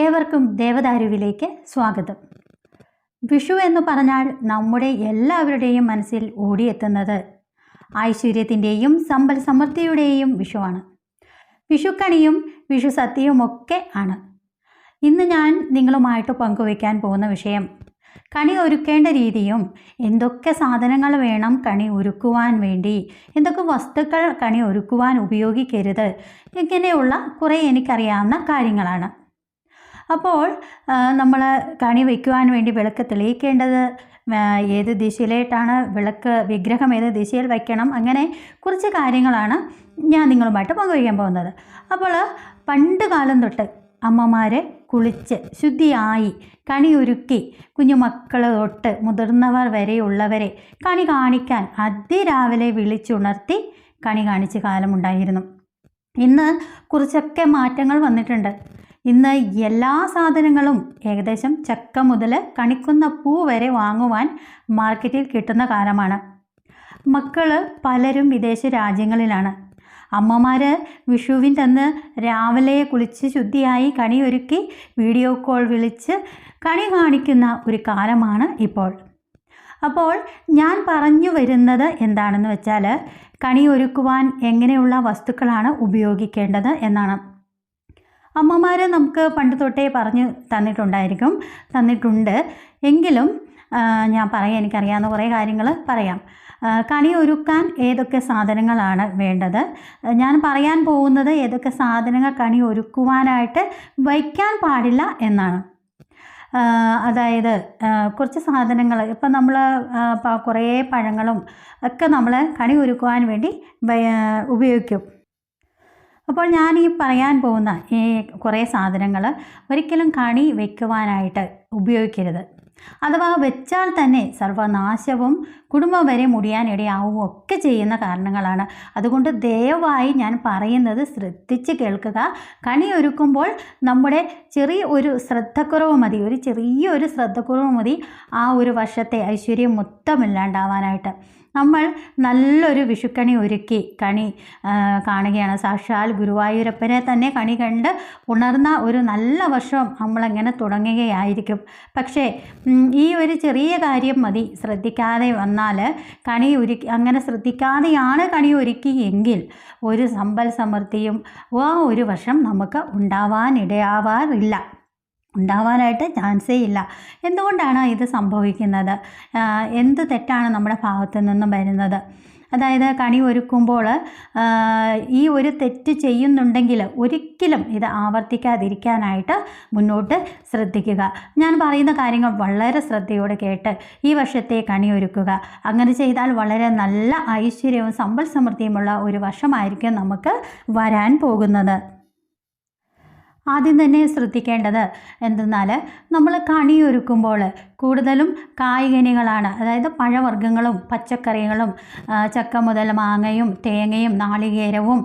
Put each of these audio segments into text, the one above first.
ഏവർക്കും ദേവദാരുവിലേക്ക് സ്വാഗതം. വിഷു എന്ന് പറഞ്ഞാൽ നമ്മുടെ എല്ലാവരുടെയും മനസ്സിൽ ഓടിയെത്തുന്നത് ഐശ്വര്യത്തിൻ്റെയും സമ്പൽ സമൃദ്ധിയുടെയും വിഷുവാണ്. വിഷുക്കണിയും വിഷു സദ്യയുമൊക്കെ ആണ്. ഇന്ന് ഞാൻ നിങ്ങളുമായിട്ട് പങ്കുവയ്ക്കാൻ പോകുന്ന വിഷയം കണി ഒരുക്കേണ്ട രീതിയും എന്തൊക്കെ സാധനങ്ങൾ വേണം കണി ഒരുക്കുവാൻ വേണ്ടി, എന്തൊക്കെ വസ്തുക്കൾ കണി ഒരുക്കുവാൻ ഉപയോഗിക്കരുത്, ഇങ്ങനെയുള്ള കുറേ എനിക്കറിയാവുന്ന കാര്യങ്ങളാണ്. അപ്പോൾ നമ്മൾ കണി വയ്ക്കുവാൻ വേണ്ടി വിളക്ക് തെളിയിക്കേണ്ടത് ഏത് ദിശയിലേട്ടാണ്, വിഗ്രഹം ഏത് ദിശയിൽ വയ്ക്കണം, അങ്ങനെ കുറച്ച് കാര്യങ്ങളാണ് ഞാൻ നിങ്ങളുമായിട്ട് പങ്കുവയ്ക്കാൻ പോകുന്നത്. അപ്പോൾ പണ്ട് കാലം തൊട്ട് അമ്മമാരെ കുളിച്ച് ശുദ്ധിയായി കണി ഒരുക്കി കുഞ്ഞുമക്കൾ തൊട്ട് മുതിർന്നവർ വരെയുള്ളവരെ കണി കാണിക്കാൻ അതിരാവിലെ വിളിച്ചുണർത്തി കണി കാണിച്ച കാലമുണ്ടായിരുന്നു. ഇന്ന് കുറച്ചൊക്കെ മാറ്റങ്ങൾ വന്നിട്ടുണ്ട്. ഇന്ന് എല്ലാ സാധനങ്ങളും ഏകദേശം ചക്ക മുതൽ കണിക്കുന്ന പൂ വരെ വാങ്ങുവാൻ മാർക്കറ്റിൽ കിട്ടുന്ന കാലമാണ്. മക്കൾ പലരും വിദേശ രാജ്യങ്ങളിലാണ്. അമ്മമാർ വിഷുവിൻ്റെ അന്ന് രാവിലെ കുളിച്ച് ശുദ്ധിയായി കണി ഒരുക്കി വീഡിയോ കോൾ വിളിച്ച് കണി കാണിക്കുന്ന ഒരു കാലമാണ് ഇപ്പോൾ. അപ്പോൾ ഞാൻ പറഞ്ഞു വരുന്നത് എന്താണെന്ന് വെച്ചാൽ, കണി ഒരുക്കുവാൻ എങ്ങനെയുള്ള വസ്തുക്കളാണ് ഉപയോഗിക്കേണ്ടത് എന്നാണ്. അമ്മമാർ നമുക്ക് പണ്ട് തൊട്ടേ പറഞ്ഞു തന്നിട്ടുണ്ട്. എങ്കിലും ഞാൻ എനിക്കറിയാവുന്ന കുറേ കാര്യങ്ങൾ പറയാം. കണി ഒരുക്കാൻ ഏതൊക്കെ സാധനങ്ങളാണ് വേണ്ടത്, ഞാൻ പറയാൻ പോകുന്നത് ഏതൊക്കെ സാധനങ്ങൾ കണി ഒരുക്കുവാനായിട്ട് വയ്ക്കാൻ പാടില്ല എന്നാണ്. അതായത് കുറച്ച് സാധനങ്ങൾ, ഇപ്പം നമ്മൾ കുറേ പഴങ്ങളും ഒക്കെ നമ്മൾ കണി ഒരുക്കുവാൻ വേണ്ടി ഉപയോഗിക്കും. അപ്പോൾ ഞാൻ ഈ പറയാൻ പോകുന്ന ഈ കുറേ സാധനങ്ങൾ ഒരിക്കലും കണി വയ്ക്കുവാനായിട്ട് ഉപയോഗിക്കരുത്. അഥവാ വെച്ചാൽ തന്നെ സർവനാശവും കുടുംബം വരെ മുടിയാനിടയാവും ഒക്കെ ചെയ്യുന്ന കാരണങ്ങളാണ്. അതുകൊണ്ട് ദയവായി ഞാൻ പറയുന്നത് ശ്രദ്ധിച്ച് കേൾക്കുക. കണി ഒരുക്കുമ്പോൾ നമ്മുടെ ചെറിയൊരു ശ്രദ്ധക്കുറവ് മതി ആ ഒരു വർഷത്തെ ഐശ്വര്യം മൊത്തം ഇല്ലാണ്ടാവാനായിട്ട്. നമ്മൾ നല്ലൊരു വിഷുക്കണി ഒരുക്കി കണി കാണുകയാണ്. സാക്ഷാൽ ഗുരുവായൂരപ്പനെ തന്നെ കണി കണ്ട് ഉണർന്ന ഒരു നല്ല വർഷം നമ്മളങ്ങനെ തുടങ്ങുകയായിരിക്കും. പക്ഷേ ഈ ഒരു ചെറിയ കാര്യം മതി ശ്രദ്ധിക്കാതെ വന്നാൽ, അങ്ങനെ ശ്രദ്ധിക്കാതെയാണ് കണി ഒരുക്കിയെങ്കിൽ ഒരു സമ്പൽ സമൃദ്ധിയും ഒരു വർഷം നമുക്ക് ഉണ്ടാവാനായിട്ട് ചാൻസേ ഇല്ല. എന്തുകൊണ്ടാണ് ഇത് സംഭവിക്കുന്നത്? എന്ത് തെറ്റാണ് നമ്മുടെ ഭാഗത്തു നിന്നും വരുന്നത്? അതായത് കണി ഒരുക്കുമ്പോൾ ഈ ഒരു തെറ്റ് ചെയ്യുന്നുണ്ടെങ്കിൽ ഒരിക്കലും ഇത് ആവർത്തിക്കാതിരിക്കാനായിട്ട് മുന്നോട്ട് ശ്രദ്ധിക്കുക. ഞാൻ പറയുന്ന കാര്യങ്ങൾ വളരെ ശ്രദ്ധയോടെ കേട്ട് ഈ വർഷത്തെ കണി ഒരുക്കുക. അങ്ങനെ ചെയ്താൽ വളരെ നല്ല ഐശ്വര്യവും സമ്പൽ സമൃദ്ധിയുമുള്ള ഒരു വർഷമായിരിക്കും നമുക്ക് വരാൻ പോകുന്നത്. ആദ്യം തന്നെ ശ്രദ്ധിക്കേണ്ടത് എന്തെന്നാൽ, നമ്മൾ കണി ഒരുക്കുമ്പോൾ കൂടുതലും കായ്കനികളാണ്, അതായത് പഴവർഗ്ഗങ്ങളും പച്ചക്കറികളും, ചക്ക മുതൽ മാങ്ങയും തേങ്ങയും നാളികേരവും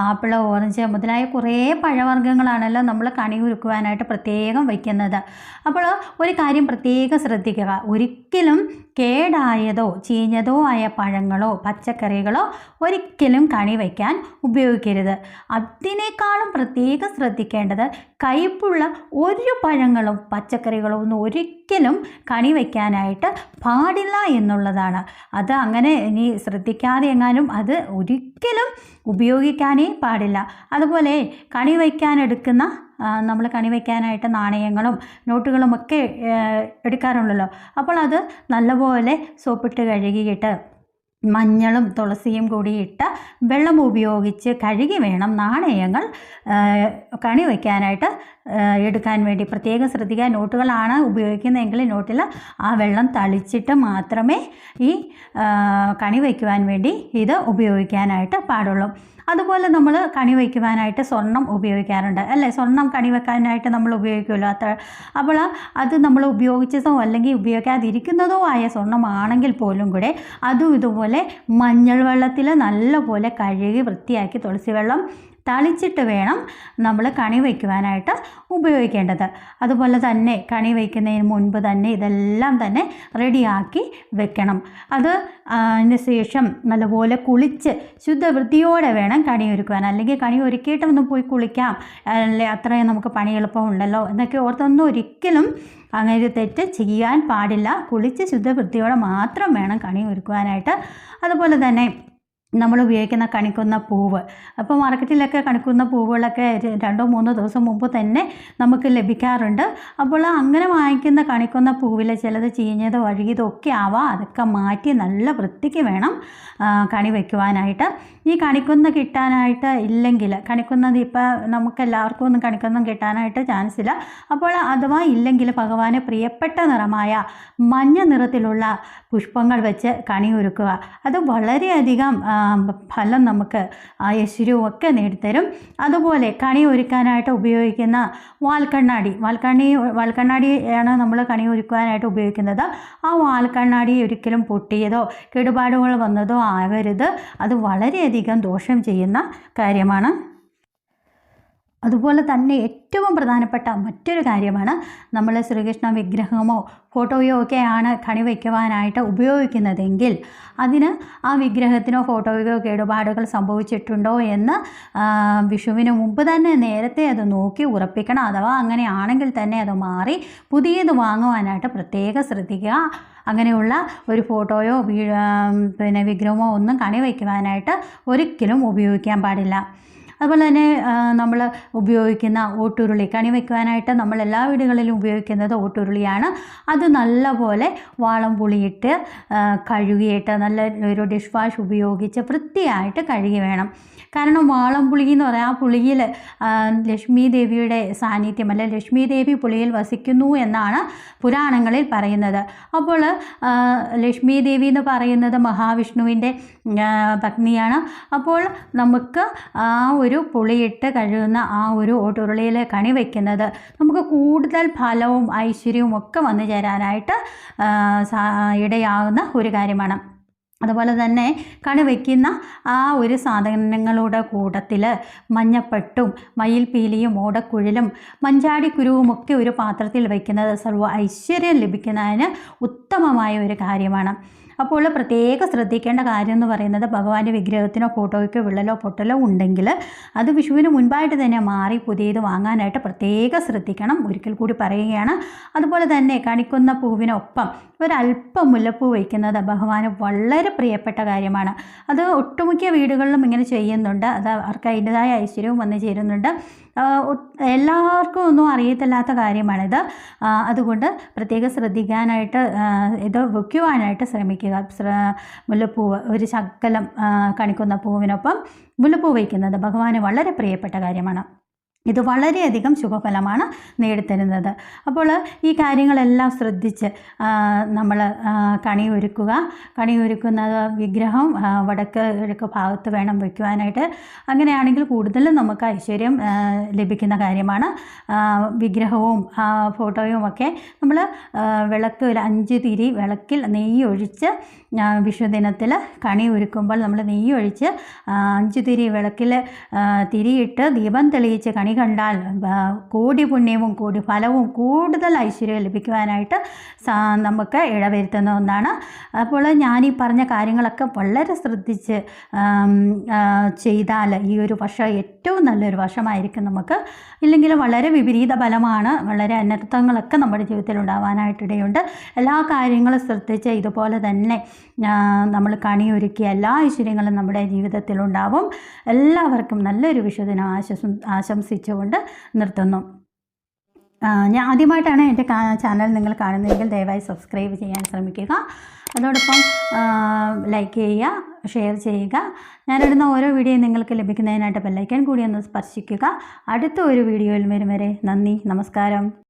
ആപ്പിൾ, ഓറഞ്ച് മുതലായ കുറേ പഴവർഗ്ഗങ്ങളാണല്ലോ നമ്മൾ കണി ഒരുക്കുവാനായിട്ട് പ്രത്യേകം വയ്ക്കുന്നത്. അപ്പോൾ ഒരു കാര്യം പ്രത്യേകം ശ്രദ്ധിക്കുക, ഒരിക്കലും കേടായതോ ചീഞ്ഞതോ ആയ പഴങ്ങളോ പച്ചക്കറികളോ ഒരിക്കലും കണി വയ്ക്കാൻ ഉപയോഗിക്കരുത്. അതിനേക്കാളും പ്രത്യേകം ശ്രദ്ധിക്കേണ്ടത് കയ്പുള്ള ഒരു പഴങ്ങളും പച്ചക്കറികളും ഒന്നും ഒരിക്കലും കണി വയ്ക്കാനായിട്ട് പാടില്ല എന്നുള്ളതാണ്. അത് അങ്ങനെ ഇനി ശ്രദ്ധിക്കാതെ എങ്ങാനും അത് ഒരിക്കലും ഉപയോഗിക്കാനേ പാടില്ല. അതുപോലെ കണി വയ്ക്കാനെടുക്കുന്ന നമ്മൾ കണി വയ്ക്കാനായിട്ട് നാണയങ്ങളും നോട്ടുകളുമൊക്കെ എടുക്കാറുണ്ടല്ലോ. അപ്പോൾ അത് നല്ലപോലെ സോപ്പിട്ട് കഴുകിയിട്ട് മഞ്ഞളും തുളസിയും കൂടി ഇട്ട വെള്ളം ഉപയോഗിച്ച് കഴുകി വേണം നാണയങ്ങൾ കണി വയ്ക്കാനായിട്ട് എടുക്കാൻ വേണ്ടി. പ്രത്യേകം ശ്രദ്ധിക്കുക, നോട്ടുകളാണ് ഉപയോഗിക്കുന്നതെങ്കിൽ നോട്ടിൽ ആ വെള്ളം തളിച്ചിട്ട് മാത്രമേ ഈ കണി വയ്ക്കുവാൻ വേണ്ടി ഇത് ഉപയോഗിക്കാനായിട്ട് പാടുള്ളൂ. അതുപോലെ നമ്മൾ കണി വയ്ക്കുവാനായിട്ട് സ്വർണം ഉപയോഗിക്കാറുണ്ട് അല്ലേ? സ്വർണം കണി വെക്കാനായിട്ട് നമ്മൾ ഉപയോഗിക്കുമല്ലോ. അപ്പോൾ അത് നമ്മൾ ഉപയോഗിച്ചതോ അല്ലെങ്കിൽ ഉപയോഗിക്കാതിരിക്കുന്നതോ ആയ സ്വർണ്ണമാണെങ്കിൽ പോലും കൂടെ അതും ഇതുപോലെ മഞ്ഞൾ വെള്ളത്തിൽ നല്ലപോലെ കഴുകി വൃത്തിയാക്കി തുളസി വെള്ളം തളിച്ചിട്ട് വേണം നമ്മൾ കണി വയ്ക്കുവാനായിട്ട് ഉപയോഗിക്കേണ്ടത്. അതുപോലെ തന്നെ കണി വയ്ക്കുന്നതിന് മുൻപ് തന്നെ ഇതെല്ലാം തന്നെ റെഡിയാക്കി വെക്കണം. അതിന് ശേഷം നല്ലപോലെ കുളിച്ച് ശുദ്ധവൃത്തിയോടെ വേണം കണി ഒരുക്കുവാൻ. അല്ലെങ്കിൽ കണി ഒരുക്കിയിട്ടൊന്നും പോയി കുളിക്കാം, അല്ലെ അത്രയും നമുക്ക് പണി എളുപ്പമുണ്ടല്ലോ എന്നൊക്കെ ഓർത്തൊന്നും ഒരിക്കലും അങ്ങനെ ഒരു തെറ്റ് ചെയ്യാൻ പാടില്ല. കുളിച്ച് ശുദ്ധവൃത്തിയോടെ മാത്രം വേണം കണി ഒരുക്കുവാനായിട്ട്. അതുപോലെ തന്നെ നമ്മൾ ഉപയോഗിക്കുന്ന കണിക്കുന്ന പൂവ്, അപ്പോൾ മാർക്കറ്റിലൊക്കെ കണിക്കുന്ന പൂവുകളൊക്കെ 2-3 ദിവസം മുമ്പ് തന്നെ നമുക്ക് ലഭിക്കാറുണ്ട്. അപ്പോൾ അങ്ങനെ വാങ്ങിക്കുന്ന കണിക്കുന്ന പൂവിൽ ചിലത് ചീഞ്ഞതോ അഴുകിയതോ ഒക്കെ ആവാം. അതൊക്കെ മാറ്റി നല്ല വൃത്തിക്ക് വേണം കണി വയ്ക്കുവാനായിട്ട്. ഈ കണിക്കുന്ന കിട്ടാനായിട്ട് ഇല്ലെങ്കിൽ, കണിക്കുന്നത് ഇപ്പോൾ നമുക്കെല്ലാവർക്കും ഒന്നും കണിക്കൊന്നും കിട്ടാനായിട്ട് ചാൻസ് ഇല്ല. അപ്പോൾ അഥവാ ഇല്ലെങ്കിൽ ഭഗവാന് പ്രിയപ്പെട്ട നിറമായ മഞ്ഞ നിറത്തിലുള്ള പുഷ്പങ്ങൾ വെച്ച് കണി ഒരുക്കുക. അത് വളരെയധികം ഫലം നമുക്ക് ഐശ്വര്യവും ഒക്കെ നേടിത്തരും. അതുപോലെ കണി ഒരുക്കാനായിട്ട് ഉപയോഗിക്കുന്ന വാൽക്കണ്ണാടിയാണ് നമ്മൾ കണി ഒരുക്കുവാനായിട്ട് ഉപയോഗിക്കുന്നത്. ആ വാൽക്കണ്ണാടി ഒരിക്കലും പൊട്ടിയതോ കേടുപാടുകൾ വന്നതോ ആകരുത്. അത് വളരെയധികം ദോഷം ചെയ്യുന്ന കാര്യമാണ്. അതുപോലെ തന്നെ ഏറ്റവും പ്രധാനപ്പെട്ട മറ്റൊരു കാര്യമാണ്, നമ്മൾ ശ്രീകൃഷ്ണ വിഗ്രഹമോ ഫോട്ടോയോ ഒക്കെയാണ് കണി വയ്ക്കുവാനായിട്ട് ഉപയോഗിക്കുന്നതെങ്കിൽ അതിന് ആ വിഗ്രഹത്തിനോ ഫോട്ടോയോ കേടുപാടുകൾ സംഭവിച്ചിട്ടുണ്ടോ എന്ന് വിഷുവിന് മുമ്പ് തന്നെ നേരത്തെ അത് നോക്കി ഉറപ്പിക്കണം. അഥവാ അങ്ങനെയാണെങ്കിൽ തന്നെ അത് മാറി പുതിയത് വാങ്ങുവാനായിട്ട് പ്രത്യേകം ശ്രദ്ധിക്കുക. അങ്ങനെയുള്ള ഒരു ഫോട്ടോയോ വിഗ്രഹമോ ഒന്നും കണി വയ്ക്കുവാനായിട്ട് ഒരിക്കലും ഉപയോഗിക്കാൻ പാടില്ല. അതുപോലെ തന്നെ നമ്മൾ ഉപയോഗിക്കുന്ന ഓട്ടുരുളി, കണി വയ്ക്കുവാനായിട്ട് നമ്മൾ എല്ലാ വീടുകളിലും ഉപയോഗിക്കുന്നത് ഓട്ടുരുളിയാണ്. അത് നല്ലപോലെ വാളം പുളിയിട്ട് കഴുകിയിട്ട് നല്ല ഒരു ഡിഷ് വാഷ് ഉപയോഗിച്ച് വൃത്തിയായിട്ട് കഴുകി വേണം. കാരണം വാളം പുളി എന്ന് പറയാം, ആ പുളിയിൽ ലക്ഷ്മി ദേവിയുടെ സാന്നിധ്യം, അല്ലെ ലക്ഷ്മി ദേവി പുളിയിൽ വസിക്കുന്നു എന്നാണ് പുരാണങ്ങളിൽ പറയുന്നത്. അപ്പോൾ ലക്ഷ്മി ദേവി എന്ന് പറയുന്നത് മഹാവിഷ്ണുവിൻ്റെ പത്നിയാണ്. അപ്പോൾ നമുക്ക് ആ ഒരു പുളിയിട്ട് കഴുകുന്ന ആ ഒരു ഓട്ടുരുളിയിൽ കണി വയ്ക്കുന്നത് നമുക്ക് കൂടുതൽ ഫലവും ഐശ്വര്യവും ഒക്കെ വന്നു ചേരാനായിട്ട് ഇടയാകുന്ന ഒരു കാര്യമാണ്. അതുപോലെ തന്നെ കണി വയ്ക്കുന്ന ആ ഒരു സാധനങ്ങളുടെ കൂട്ടത്തിൽ മഞ്ഞപ്പട്ടും മയിൽപീലിയും ഓടക്കുഴലും മഞ്ചാടിക്കുരുവുമൊക്കെ ഒരു പാത്രത്തിൽ വയ്ക്കുന്നത് സർവ്വ ഐശ്വര്യം ലഭിക്കുന്നതിന് ഉത്തമമായ ഒരു കാര്യമാണ്. അപ്പോൾ പ്രത്യേകം ശ്രദ്ധിക്കേണ്ട കാര്യം എന്ന് പറയുന്നത്, ഭഗവാന്റെ വിഗ്രഹത്തിനോ ഫോട്ടോയ്ക്കോ വിള്ളലോ പൊട്ടലോ ഉണ്ടെങ്കിൽ അത് വിഷുവിന് മുൻപായിട്ട് തന്നെ മാറി പുതിയത് വാങ്ങാനായിട്ട് പ്രത്യേകം ശ്രദ്ധിക്കണം. ഒരിക്കൽ കൂടി പറയുകയാണ്. അതുപോലെ തന്നെ കണിക്കുന്ന പൂവിനൊപ്പം ഒരല്പം മുല്ലപ്പൂ വയ്ക്കുന്നത് ഭഗവാന് വളരെ പ്രിയപ്പെട്ട കാര്യമാണ്. അത് ഒട്ടുമിക്ക വീടുകളിലും ഇങ്ങനെ ചെയ്യുന്നുണ്ട്. അത് അവർക്ക് അതിൻ്റെതായ ഐശ്വര്യവും വന്നു ചേരുന്നുണ്ട്. എല്ലാവർക്കും ഒന്നും അറിയത്തില്ലാത്ത കാര്യമാണിത്. അതുകൊണ്ട് പ്രത്യേകം ശ്രദ്ധിക്കാനായിട്ട് ഇത് വയ്ക്കുവാനായിട്ട് ശ്രമിക്കുക. മുല്ലപ്പൂവ് ഒരു ശകലം കണിക്കുന്ന പൂവിനൊപ്പം മുല്ലപ്പൂ വയ്ക്കുന്നത് ഭഗവാന് വളരെ പ്രിയപ്പെട്ട കാര്യമാണ്. ഇത് വളരെയധികം ശുഭഫലമാണ് നേടിത്തരുന്നത്. അപ്പോൾ ഈ കാര്യങ്ങളെല്ലാം ശ്രദ്ധിച്ച് നമ്മൾ കണി ഒരുക്കുന്ന വിഗ്രഹം വടക്ക് കിഴക്ക് ഭാഗത്ത് വേണം വയ്ക്കുവാനായിട്ട്. അങ്ങനെയാണെങ്കിൽ കൂടുതലും നമുക്ക് ഐശ്വര്യം ലഭിക്കുന്ന കാര്യമാണ്. വിഗ്രഹവും ഫോട്ടോയും ഒക്കെ നമ്മൾ വിളക്ക് ഒരു 5 തിരി വിളക്കിൽ നെയ്യ് ഒഴിച്ച് വിഷുദിനത്തിൽ കണി ഒരുക്കുമ്പോൾ നമ്മൾ നെയ്യ് ഒഴിച്ച് 5 തിരി വിളക്കിൽ തിരിയിട്ട് ദീപം തെളിയിച്ച് കണി കണ്ടാൽ കോടി പുണ്യവും കോടി ഫലവും കൂടുതൽ ഐശ്വര്യം ലഭിക്കുവാനായിട്ട് നമുക്ക് ഇടവരുത്തുന്ന ഒന്നാണ്. അപ്പോൾ ഞാനീ പറഞ്ഞ കാര്യങ്ങളൊക്കെ വളരെ ശ്രദ്ധിച്ച് ചെയ്താൽ ഈ ഒരു വർഷം ഏറ്റവും നല്ലൊരു വർഷമായിരിക്കും നമുക്ക്. ഇല്ലെങ്കിൽ വളരെ വിപരീത ഫലമാണ്, വളരെ അനർത്ഥങ്ങളൊക്കെ നമ്മുടെ ജീവിതത്തിൽ ഉണ്ടാവാനായിട്ടിടയുണ്ട്. എല്ലാ കാര്യങ്ങളും ശ്രദ്ധിച്ച് ഇതുപോലെ തന്നെ നമ്മൾ കണിയൊരുക്കി എല്ലാ ഐശ്വര്യങ്ങളും നമ്മുടെ ജീവിതത്തിലുണ്ടാവും. എല്ലാവർക്കും നല്ലൊരു വിഷുദിനം ആശംസിച്ചുകൊണ്ട് നിർത്തുന്നു. ഞാൻ ആദ്യമായിട്ടാണ് എൻ്റെ ചാനൽ നിങ്ങൾ കാണുന്നതെങ്കിൽ ദയവായി സബ്സ്ക്രൈബ് ചെയ്യാൻ ശ്രമിക്കുക. അതോടൊപ്പം ലൈക്ക് ചെയ്യുക, ഷെയർ ചെയ്യുക. ഞാനിടുന്ന ഓരോ വീഡിയോയും നിങ്ങൾക്ക് ലഭിക്കുന്നതിനായിട്ട് ബെല്ലൈക്കൺ കൂടി ഒന്ന് സ്പർശിക്കുക. അടുത്ത ഒരു വീഡിയോയിൽ വരും വരെ നന്ദി, നമസ്കാരം.